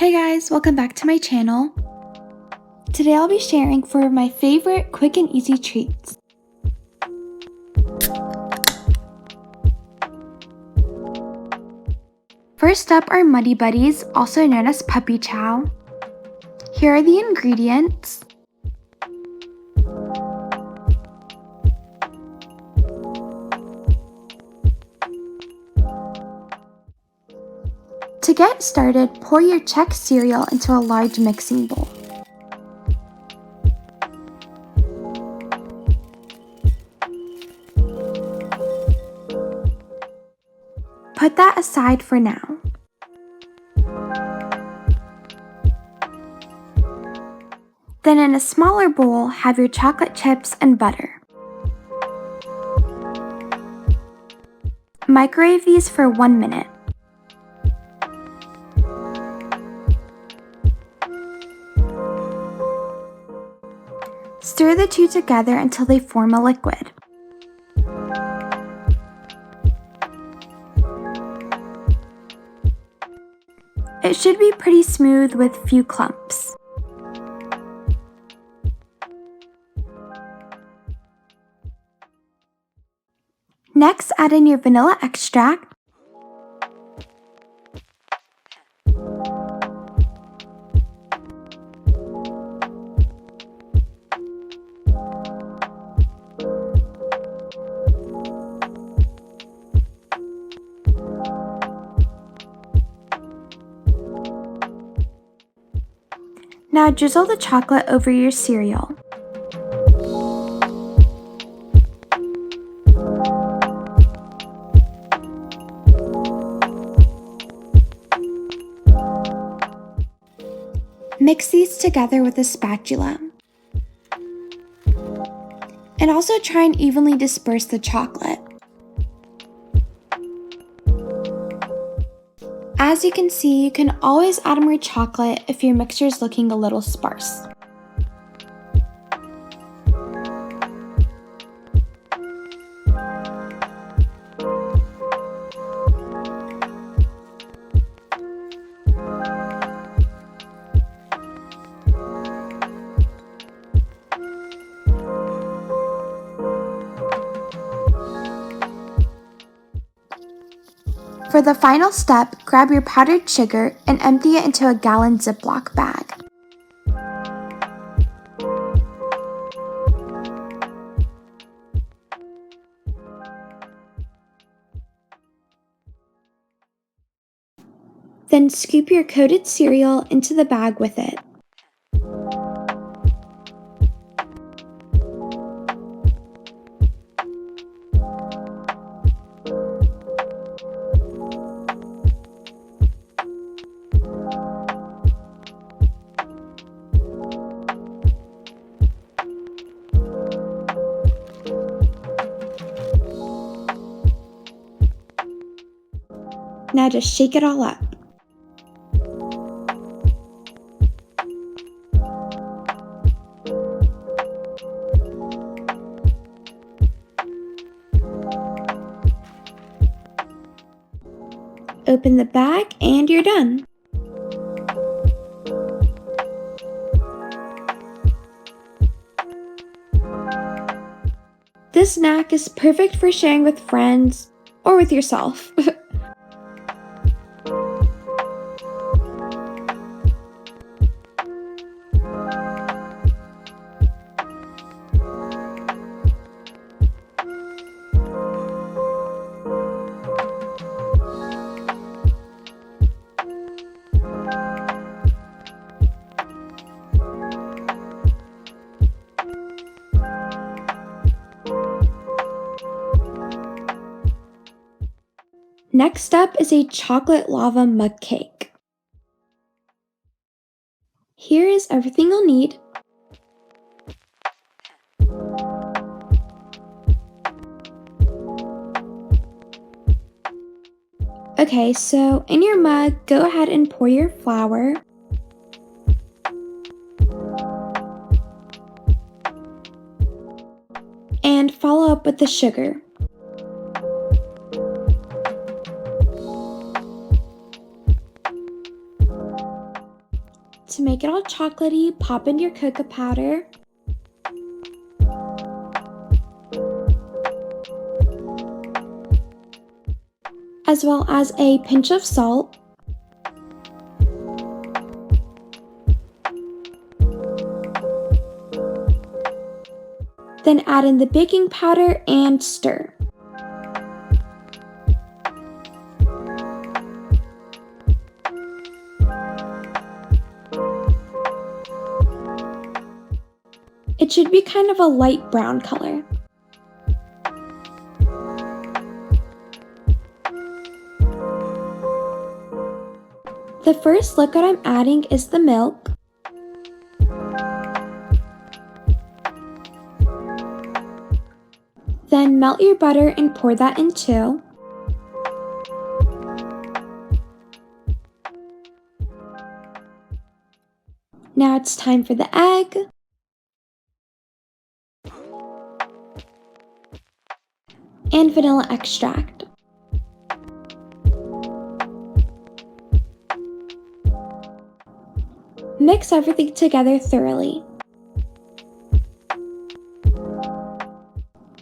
Hey guys, welcome back to my channel. Today I'll be sharing 4 of my favorite quick and easy treats. First up are Muddy Buddies, also known as Puppy Chow. Here are the ingredients. To get started, pour your Chex cereal into a large mixing bowl. Put that aside for now. Then in a smaller bowl, have your chocolate chips and butter. Microwave these for 1 minute. Stir the two together until they form a liquid. It should be pretty smooth with few clumps. Next, add in your vanilla extract, now drizzle the chocolate over your cereal. Mix these together with a spatula. And also try and evenly disperse the chocolate. As you can see, you can always add more chocolate if your mixture is looking a little sparse. For the final step, grab your powdered sugar and empty it into a gallon Ziploc bag. Then scoop your coated cereal into the bag with it. Now just shake it all up. Open the bag and you're done. This snack is perfect for sharing with friends or with yourself. Next up is a chocolate lava mug cake. Here is everything you'll need. Okay, so in your mug, go ahead and pour your flour. And follow up with the sugar. To make it all chocolatey, pop in your cocoa powder, as well as a pinch of salt. Then add in the baking powder and stir. It should be kind of a light brown color. The first liquid I'm adding is the milk. Then melt your butter and pour that in too. Now it's time for the egg. And vanilla extract. Mix everything together thoroughly.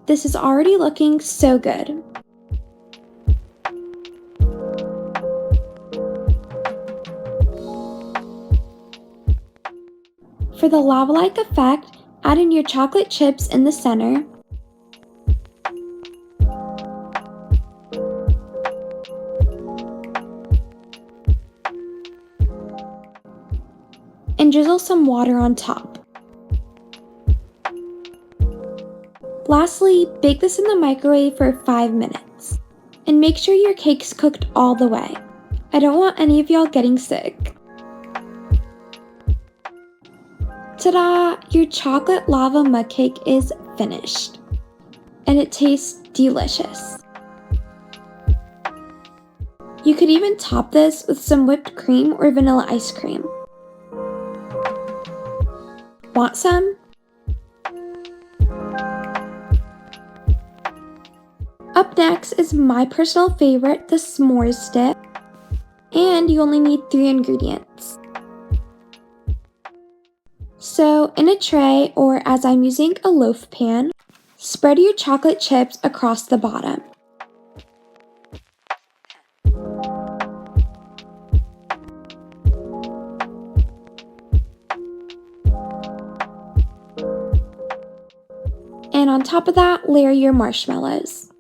This is already looking so good. For the lava-like effect, add in your chocolate chips in the center. And drizzle some water on top. Lastly, bake this in the microwave for 5 minutes. And make sure your cake's cooked all the way. I don't want any of y'all getting sick. Ta-da! Your chocolate lava mug cake is finished. And it tastes delicious. You could even top this with some whipped cream or vanilla ice cream. Want some? Up next is my personal favorite, the s'mores dip. And you only need 3 ingredients. So in a tray, or as I'm using a loaf pan, spread your chocolate chips across the bottom. And on top of that, layer your marshmallows.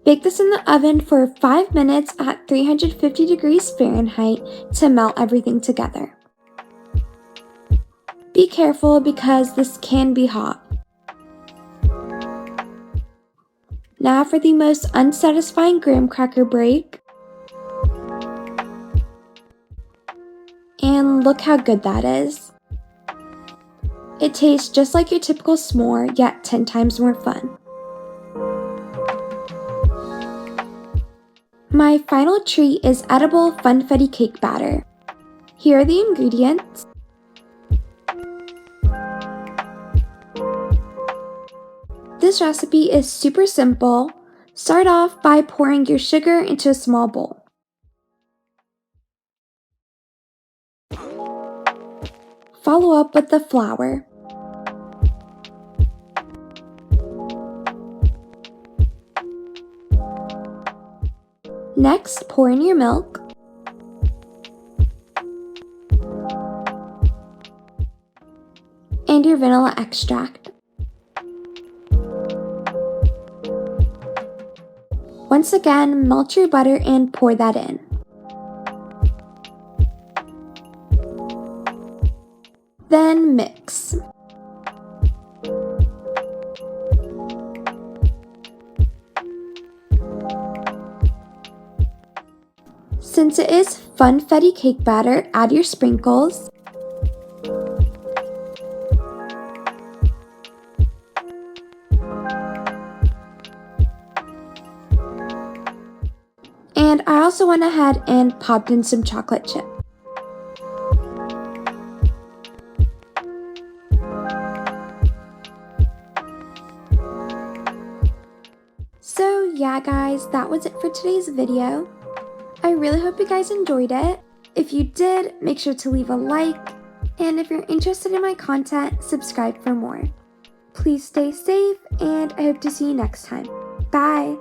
Bake this in the oven for 5 minutes at 350 degrees Fahrenheit to melt everything together. Be careful because this can be hot. Now for the most unsatisfying graham cracker break. And look how good that is. It tastes just like your typical s'more, yet 10 times more fun. My final treat is edible funfetti cake batter. Here are the ingredients. This recipe is super simple. Start off by pouring your sugar into a small bowl. Follow up with the flour. Next, pour in your milk. And your vanilla extract. Once again, melt your butter and pour that in. Then mix. Since it is funfetti cake batter, add your sprinkles. And I also went ahead and popped in some chocolate chip. So yeah guys, that was it for today's video. I really hope you guys enjoyed it. If you did, make sure to leave a like, and if you're interested in my content, subscribe for more. Please stay safe, and I hope to see you next time. Bye!